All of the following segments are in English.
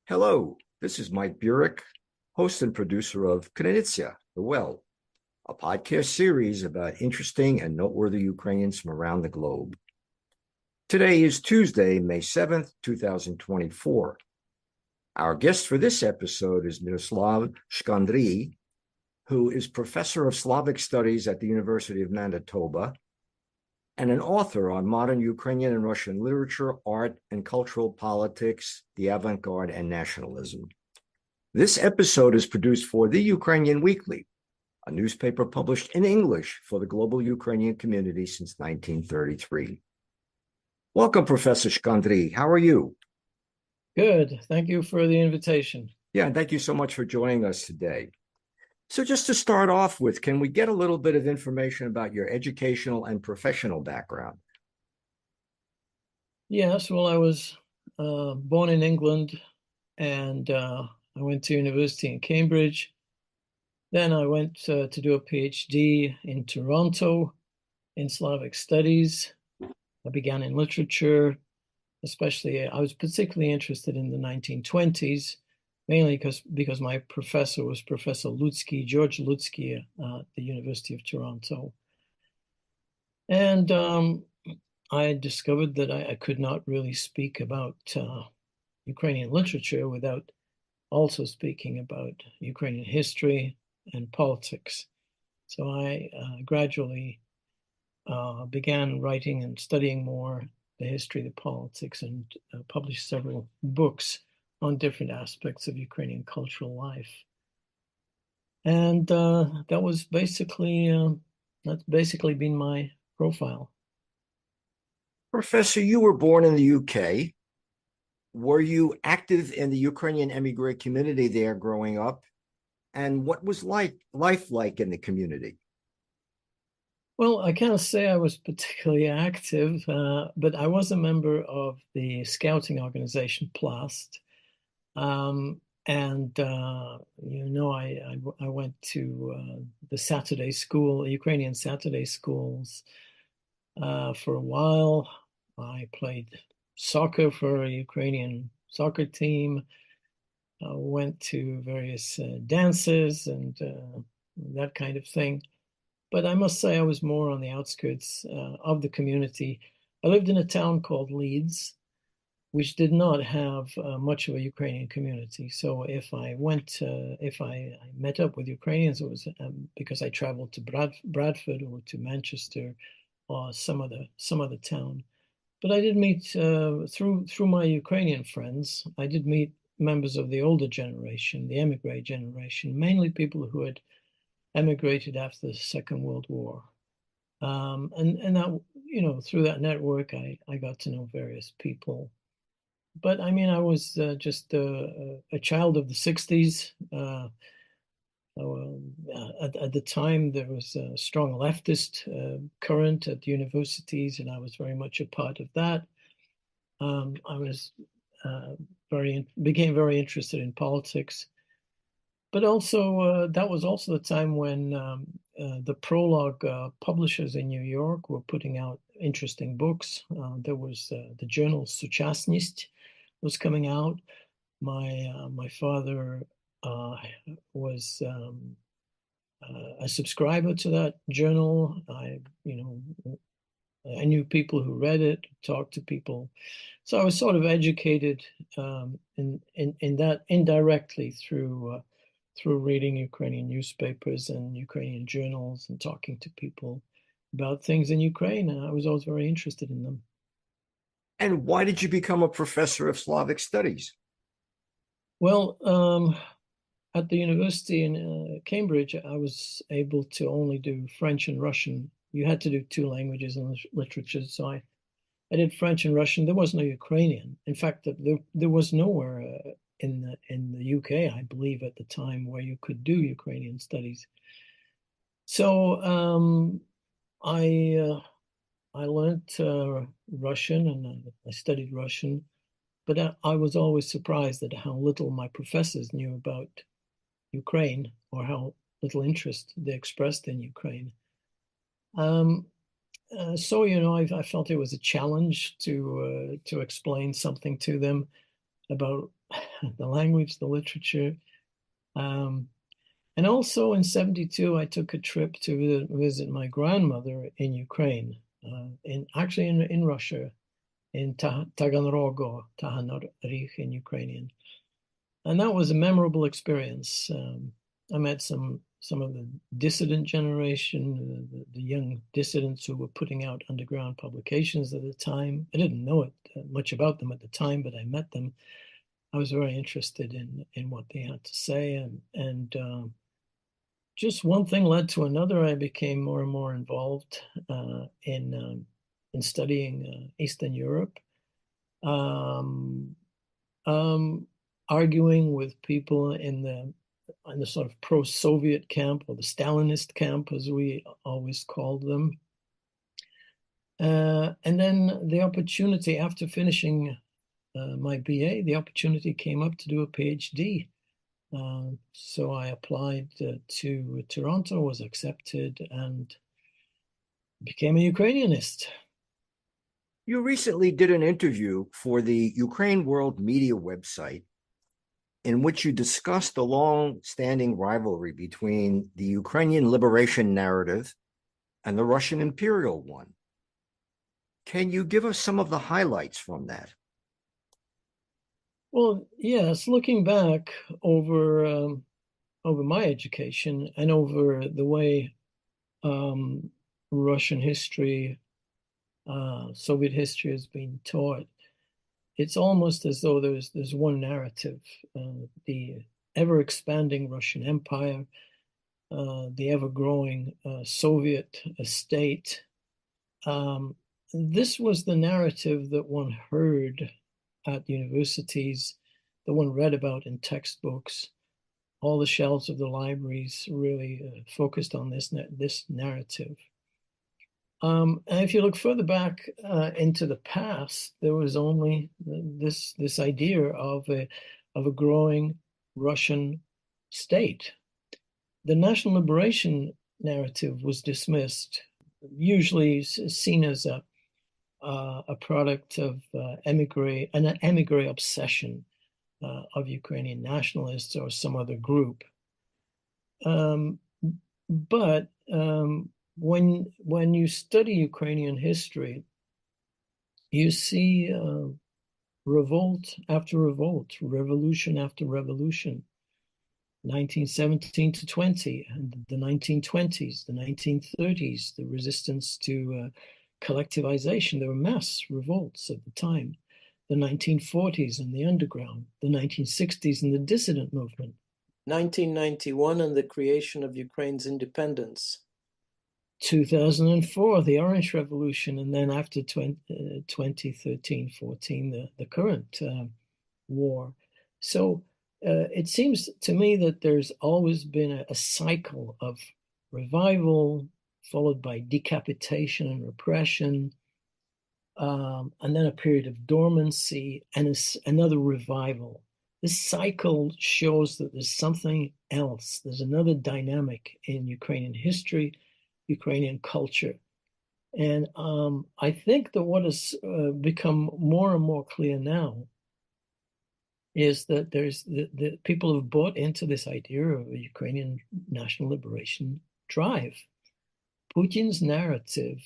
Hello, this is Mike Burek, host and producer of Krynytsia, The Well, a podcast series about interesting and noteworthy Ukrainians from around the globe. Today is Tuesday, May 7th, 2024. Our guest for this episode is Myroslav Shkandrij, who is professor of Slavic studies at the University of Manitoba and an author on modern Ukrainian and Russian literature, art, and cultural politics, the avant-garde, and nationalism. This episode is produced for the Ukrainian Weekly, a newspaper published in English for the global Ukrainian community since 1933. Welcome, Professor Shkandrij. How are you? Good. Thank you for the invitation. Yeah, and thank you so much for joining us today. So just to start off with, can we get a little bit of information about your educational and professional background? Yes, well, I was born in England and I went to university in Cambridge. Then I went to do a PhD in Toronto in Slavic studies. I began in literature, especially I was particularly interested in the 1920s, mainly because my professor was Professor Lutsky, George Lutsky at the University of Toronto. And I discovered that I could not really speak about Ukrainian literature without also speaking about Ukrainian history and politics. So I gradually began writing and studying more the history, the politics, and published several books on different aspects of Ukrainian cultural life. And that's basically been my profile. Professor, you were born in the UK. Were you active in the Ukrainian emigre community there growing up? And what was life like in the community? Well, I can't say I was particularly active, but I was a member of the scouting organization Plast. And I went to the Saturday school, Ukrainian Saturday schools for a while. I played soccer for a Ukrainian soccer team. Went to various dances and that kind of thing. But I must say I was more on the outskirts of the community. I lived in a town called Leeds, which did not have much of a Ukrainian community. So if I met up with Ukrainians, it was because I traveled to Bradford or to Manchester or some other town. But I did meet through my Ukrainian friends. I did meet members of the older generation, the emigre generation, mainly people who had emigrated after the Second World War. And that, through that network, I got to know various people. But I mean, I was just a child of the 60s. At the time, there was a strong leftist current at the universities, and I was very much a part of that. I was became very interested in politics. But also, that was also the time when the Prologue publishers in New York were putting out interesting books. There was the journal Suchasnist was coming out. My father was a subscriber to that journal. I knew people who read it, talked to people, so I was sort of educated in that indirectly through reading Ukrainian newspapers and Ukrainian journals and talking to people about things in Ukraine, and I was always very interested in them. And why did you become a professor of Slavic studies? Well, at the university in Cambridge, I was able to only do French and Russian. You had to do two languages in literature, so I did French and Russian. There was no Ukrainian. In fact, there was nowhere in the UK, I believe, at the time where you could do Ukrainian studies. So I learned Russian and I studied Russian, but I was always surprised at how little my professors knew about Ukraine or how little interest they expressed in Ukraine. So I felt it was a challenge to explain something to them about the language, the literature. And also in 72, I took a trip to visit my grandmother in Ukraine, in Russia, in Taganrog, in Ukrainian. And that was a memorable experience. I met some of the dissident generation, the young dissidents who were putting out underground publications at the time. I didn't know much about them at the time, but I met them. I was very interested in what they had to say, and just one thing led to another. I became more and more involved in studying Eastern Europe, um, arguing with people in the sort of pro-Soviet camp, or the Stalinist camp, as we always called them. And then the opportunity, after finishing my BA, the opportunity came up to do a PhD. So I applied to Toronto, was accepted, and became a Ukrainianist. You recently did an interview for the Ukraine World Media website in which you discussed the long-standing rivalry between the Ukrainian liberation narrative and the Russian imperial one. Can you give us some of the highlights from that? Well, yes, looking back over my education and over the way Russian history, Soviet history has been taught, it's almost as though there's one narrative: the ever-expanding Russian Empire, the ever-growing Soviet state. This was the narrative that one heard at universities, that one read about in textbooks. All the shelves of the libraries really focused on this narrative. And if you look further back into the past, there was only this idea of a growing Russian state. The national liberation narrative was dismissed, usually seen as a product of an emigre obsession of Ukrainian nationalists or some other group. But when you study Ukrainian history, you see revolt after revolt, revolution after revolution. 1917 to 20, and the 1920s, the 1930s, the resistance to collectivization. There were mass revolts at the time. The 1940s and the underground, the 1960s and the dissident movement. 1991 and the creation of Ukraine's independence. 2004, the Orange Revolution, and then after 2013-14, the current war. So it seems to me that there's always been a cycle of revival, followed by decapitation and repression, and then a period of dormancy and another revival. This cycle shows that there's something else. There's another dynamic in Ukrainian history, Ukrainian culture. And I think that what has become more and more clear now is that there's the people have bought into this idea of a Ukrainian national liberation drive. Putin's narrative,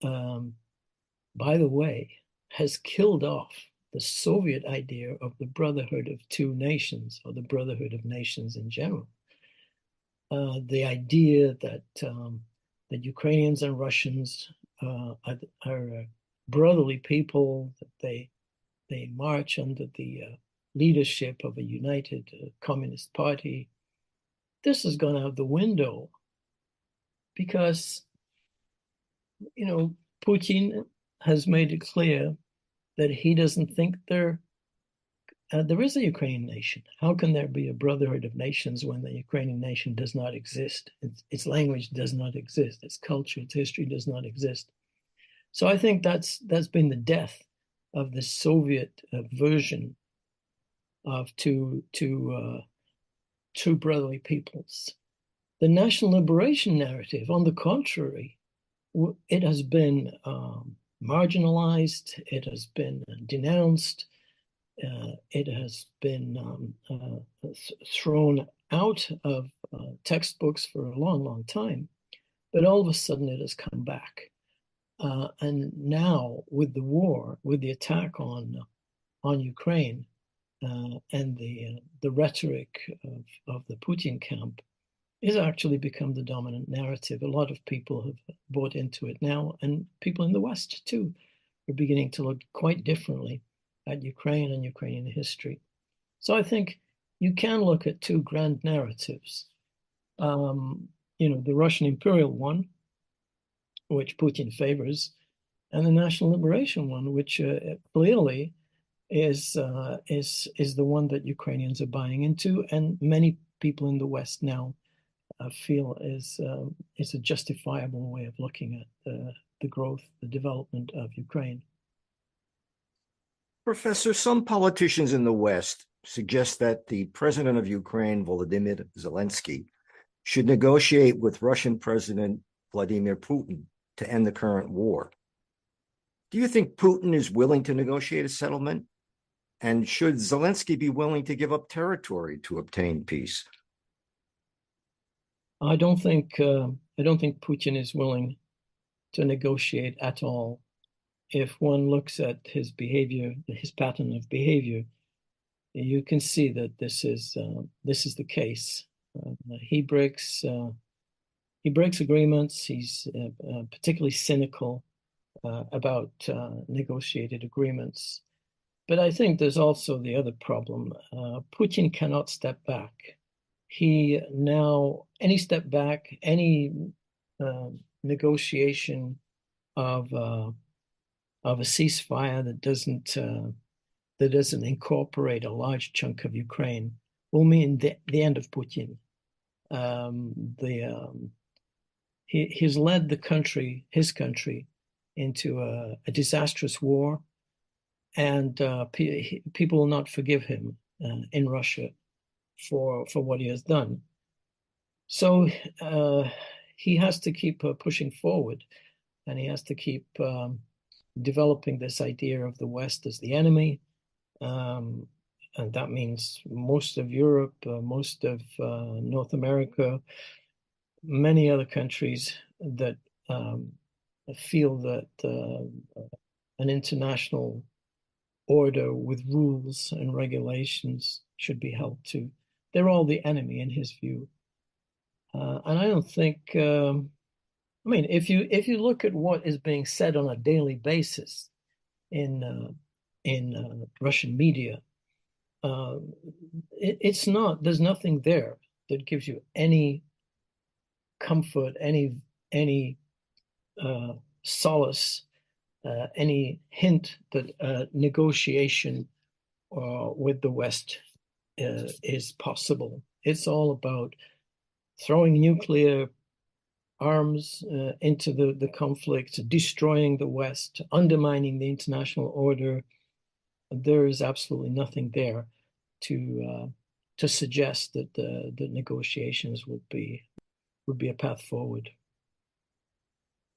by the way, has killed off the Soviet idea of the brotherhood of two nations, or the brotherhood of nations in general. The idea that Ukrainians and Russians are brotherly people, that they march under the leadership of a united communist party. This has gone out the window because, Putin has made it clear that he doesn't think there is a Ukrainian nation. How can there be a brotherhood of nations when the Ukrainian nation does not exist? Its language does not exist. Its culture, its history does not exist. So I think that's been the death of the Soviet version of two brotherly peoples. The national liberation narrative, on the contrary, it has been marginalized, it has been denounced, it has been thrown out of textbooks for a long, long time, but all of a sudden it has come back. And now with the war, with the attack on Ukraine, and the rhetoric of the Putin camp has actually become the dominant narrative. A lot of people have bought into it now, and people in the West too are beginning to look quite differently at Ukraine and Ukrainian history. So I think you can look at two grand narratives. The Russian imperial one, which Putin favors, and the national liberation one, which clearly is the one that Ukrainians are buying into, and many people in the West now feel is a justifiable way of looking at the growth, the development of Ukraine. Professor, some politicians in the West suggest that the president of Ukraine, Volodymyr Zelensky, should negotiate with Russian President Vladimir Putin to end the current war. Do you think Putin is willing to negotiate a settlement? And should Zelensky be willing to give up territory to obtain peace? I don't think Putin is willing to negotiate at all. If one looks at his behavior, his pattern of behavior, you can see that this is the case. He breaks agreements. He's particularly cynical about negotiated agreements. But I think there's also the other problem. Putin cannot step back. Any step back, any negotiation of a ceasefire that doesn't incorporate a large chunk of Ukraine will mean the end of Putin. He's led his country into a disastrous war, and people will not forgive him in Russia for what he has done. So he has to keep pushing forward, and he has to keep developing this idea of the West as the enemy. And that means most of Europe, most of North America, many other countries that feel that an international order with rules and regulations should be held to. They're all the enemy in his view. And I don't think, if you look at what is being said on a daily basis in Russian media, there's nothing there that gives you any comfort, any solace, any hint that negotiation with the West is possible. It's all about throwing nuclear arms into the conflict, destroying the West, undermining the international order. There is absolutely nothing there to suggest that the negotiations would be a path forward.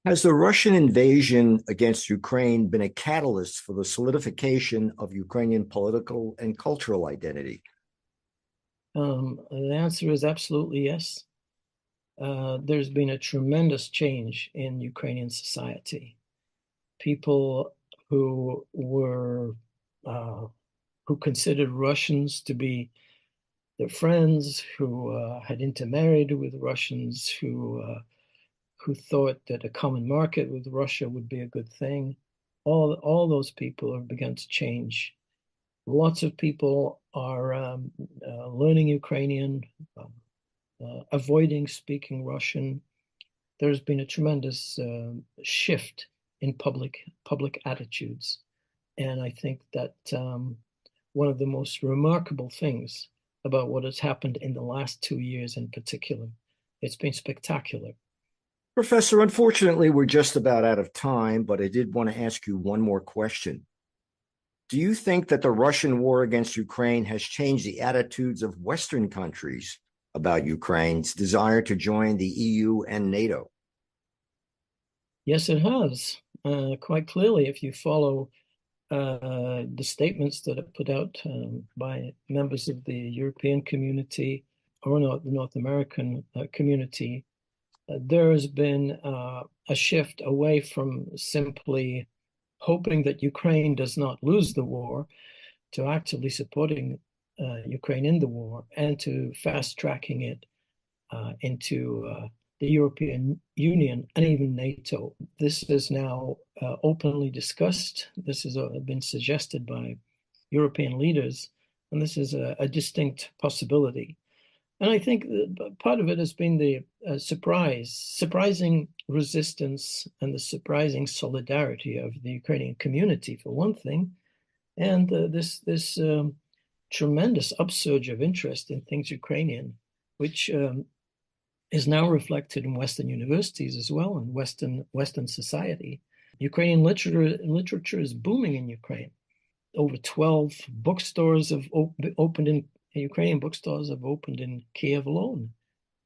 Has the Russian invasion against Ukraine been a catalyst for the solidification of Ukrainian political and cultural identity? The answer is absolutely yes. There's been a tremendous change in Ukrainian society. People who considered Russians to be their friends, who had intermarried with Russians, who thought that a common market with Russia would be a good thing. All those people have begun to change. Lots of people are learning Ukrainian, avoiding speaking Russian. There's been a tremendous shift in public attitudes. And I think that one of the most remarkable things about what has happened in the last 2 years in particular, it's been spectacular. Professor, unfortunately, we're just about out of time, but I did want to ask you one more question. Do you think that the Russian war against Ukraine has changed the attitudes of Western countries about Ukraine's desire to join the EU and NATO? Yes, it has. Quite clearly, if you follow the statements that are put out by members of the European community or the North American community, there has been a shift away from simply hoping that Ukraine does not lose the war to actively supporting Ukraine in the war and to fast-tracking it into the European Union and even NATO. This is now openly discussed. This has been suggested by European leaders, and this is a distinct possibility. And I think part of it has been the surprising resistance and the surprising solidarity of the Ukrainian community, for one thing, and this tremendous upsurge of interest in things Ukrainian, which is now reflected in Western universities as well, and Western society. Ukrainian literature is booming in Ukraine. Over 12 bookstores have opened in Ukrainian bookstores have opened in Kiev alone,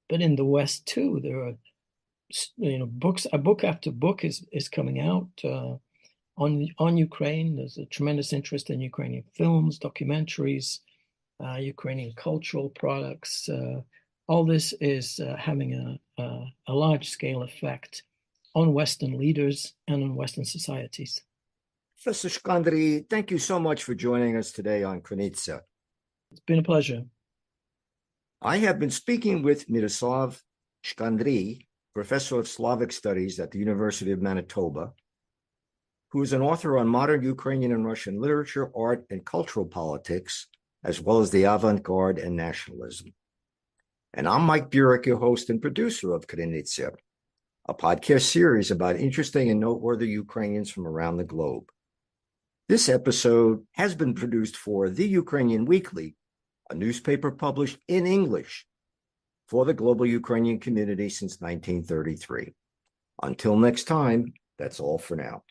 but in the West too, there are books. A book after book is coming out on Ukraine. There's a tremendous interest in Ukrainian films, documentaries, Ukrainian cultural products. All this is having a large-scale effect on Western leaders and on Western societies. Professor Shkandrij, thank you so much for joining us today on Krynica. It's been a pleasure. I have been speaking with Myroslav Shkandrij, Professor of Slavic Studies at the University of Manitoba, who is an author on modern Ukrainian and Russian literature, art, and cultural politics, as well as the avant-garde and nationalism. And I'm Mike Burek, your host and producer of Krynica, a podcast series about interesting and noteworthy Ukrainians from around the globe. This episode has been produced for The Ukrainian Weekly, a newspaper published in English for the global Ukrainian community since 1933. Until next time, that's all for now.